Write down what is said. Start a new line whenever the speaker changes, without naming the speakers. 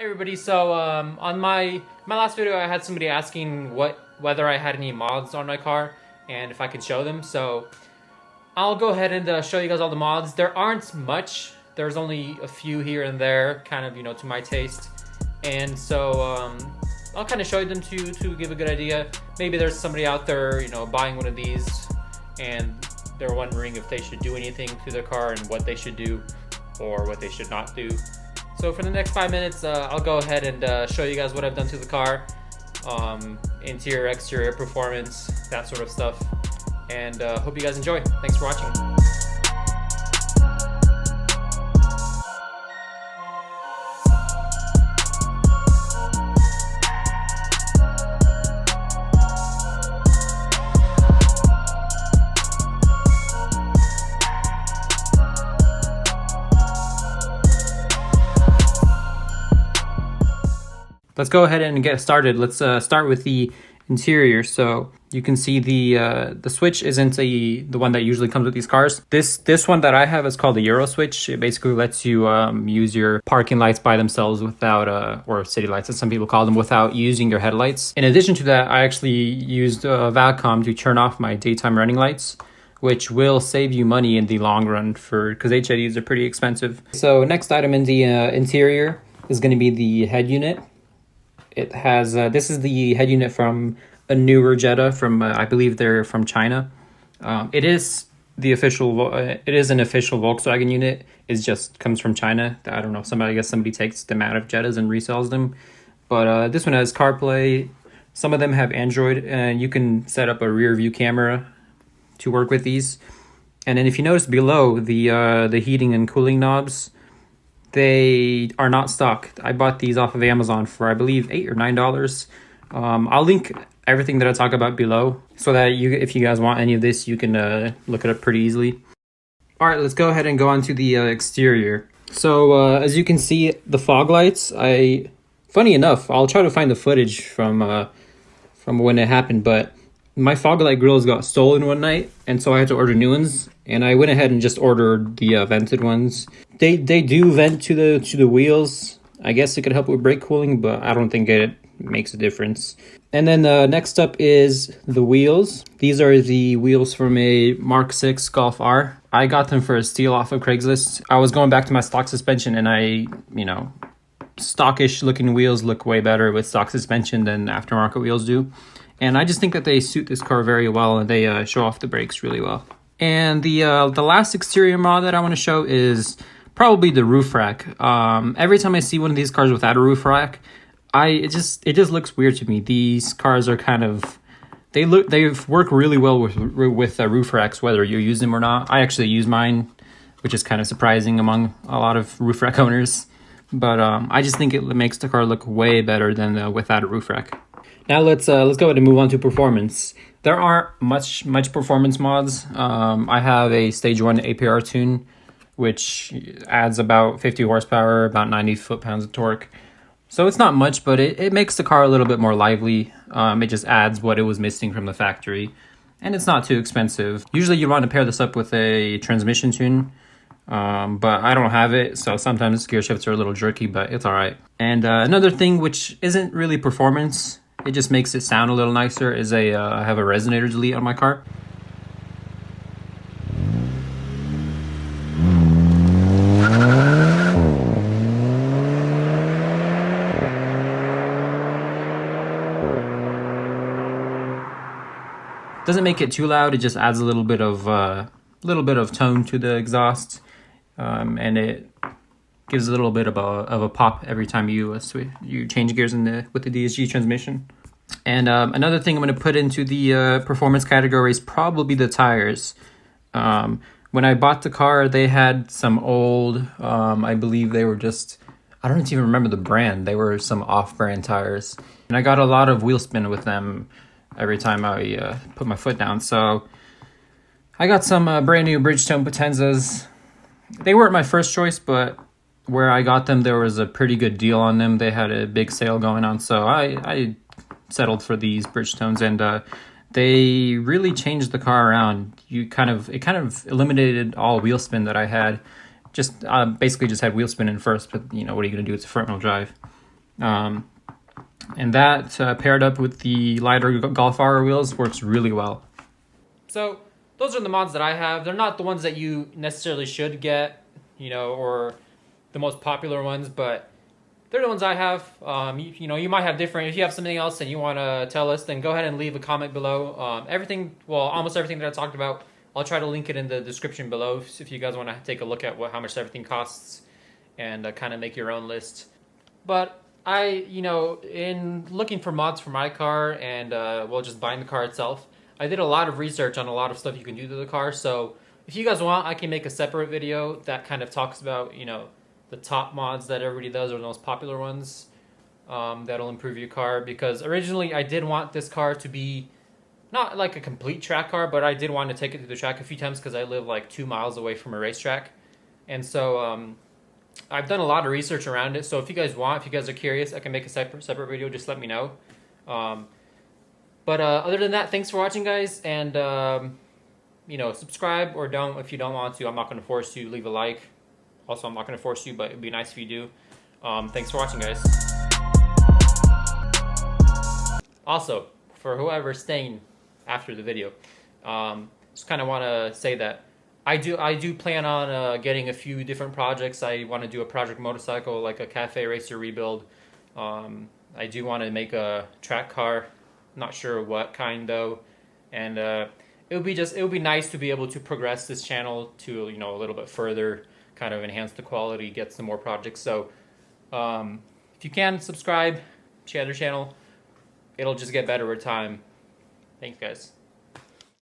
Hey everybody, so on my last video I had somebody asking whether I had any mods on my car and if I could show them. So I'll go ahead and show you guys all the mods. There aren't much. There's only a few here and there, kind of, to my taste. And so I'll kind of show them to give a good idea. Maybe there's somebody out there, buying one of these and they're wondering if they should do anything to their car and what they should do or what they should not do. So for the next 5 minutes, I'll go ahead and show you guys what I've done to the car, interior, exterior, performance, that sort of stuff. And hope you guys enjoy. Thanks for watching. Let's go ahead and get started. Let's start with the interior. So you can see the switch isn't the one that usually comes with these cars. This one that I have is called the Euro switch. It basically lets you use your parking lights by themselves without or city lights as some people call them, without using your headlights. In addition to that, I actually used Valcom to turn off my daytime running lights, which will save you money in the long run because HIDs are pretty expensive. So next item in the interior is going to be the head unit. It has this is the head unit from a newer Jetta from I believe they're from China. It is an official Volkswagen unit. It just comes from China. I don't know. I guess somebody takes them out of Jettas and resells them. But this one has CarPlay. Some of them have Android, and you can set up a rear view camera to work with these. And then if you notice below the heating and cooling knobs, they are not stock. I bought these off of Amazon for, I believe, $8 or $9. I'll link everything that I talk about below so that if you guys want any of this, you can look it up pretty easily. All right, let's go ahead and go on to the exterior. So as you can see, the fog lights, funny enough, I'll try to find the footage from when it happened, but my fog light grills got stolen one night, and so I had to order new ones. And I went ahead and just ordered the vented ones. They do vent to the wheels. I guess it could help with brake cooling, but I don't think it makes a difference. And then next up is the wheels. These are the wheels from a Mark 6 Golf R. I got them for a steal off of Craigslist. I was going back to my stock suspension, and stockish looking wheels look way better with stock suspension than aftermarket wheels do. And I just think that they suit this car very well, and they show off the brakes really well. And the last exterior mod that I want to show is probably the roof rack. Every time I see one of these cars without a roof rack, it just looks weird to me. These cars are they work really well with roof racks, whether you use them or not. I actually use mine, which is kind of surprising among a lot of roof rack owners. But I just think it makes the car look way better than without a roof rack. Now let's go ahead and move on to performance. There aren't much performance mods. I have a stage 1 APR tune, which adds about 50 horsepower, about 90 foot-pounds of torque. So it's not much, but it makes the car a little bit more lively. It just adds what it was missing from the factory, and it's not too expensive. Usually you want to pair this up with a transmission tune, but I don't have it, so sometimes gear shifts are a little jerky, but it's all right. And another thing which isn't really performance, it just makes it sound a little nicer, is I have a resonator delete on my car. Doesn't make it too loud, it just adds a little bit of tone to the exhaust, and it gives a little bit of a pop every time you change gears with the DSG transmission. And another thing I'm going to put into the performance category is probably the tires. When I bought the car, they had some old, I believe they were I don't even remember the brand. They were some off-brand tires. And I got a lot of wheel spin with them every time I put my foot down. So I got some brand new Bridgestone Potenzas. They weren't my first choice, but where I got them, there was a pretty good deal on them. They had a big sale going on, so I settled for these Bridgestones, and they really changed the car around. It kind of eliminated all wheel spin that I had. Basically just had wheel spin in first, but what are you gonna do? It's a front wheel drive. And that paired up with the lighter Golf R wheels works really well. So those are the mods that I have. They're not the ones that you necessarily should get, or the most popular ones, but they're the ones I have. You might have different. If you have something else and you want to tell us, then go ahead and leave a comment below. Almost everything that I talked about, I'll try to link it in the description below if you guys want to take a look at how much everything costs and kind of make your own list. But in looking for mods for my car and just buying the car itself, I did a lot of research on a lot of stuff you can do to the car. So if you guys want, I can make a separate video that kind of talks about the top mods that everybody does, or the most popular ones that'll improve your car. Because originally I did want this car to be not like a complete track car, but I did want to take it to the track a few times because I live like 2 miles away from a racetrack. And so I've done a lot of research around it. So if you guys are curious, I can make a separate video. Just let me know. But other than that, thanks for watching, guys. And, subscribe or don't if you don't want to. I'm not going to force you. Leave a like. Also, I'm not going to force you, but it'd be nice if you do. Thanks for watching, guys. Also, for whoever's staying after the video, just kind of want to say that I do plan on getting a few different projects. I want to do a project motorcycle, like a cafe racer rebuild. I do want to make a track car. Not sure what kind though, and it would be nice to be able to progress this channel to a little bit further, kind of enhance the quality, get some more projects. So if you can subscribe, share the channel, it'll just get better with time. Thanks, guys.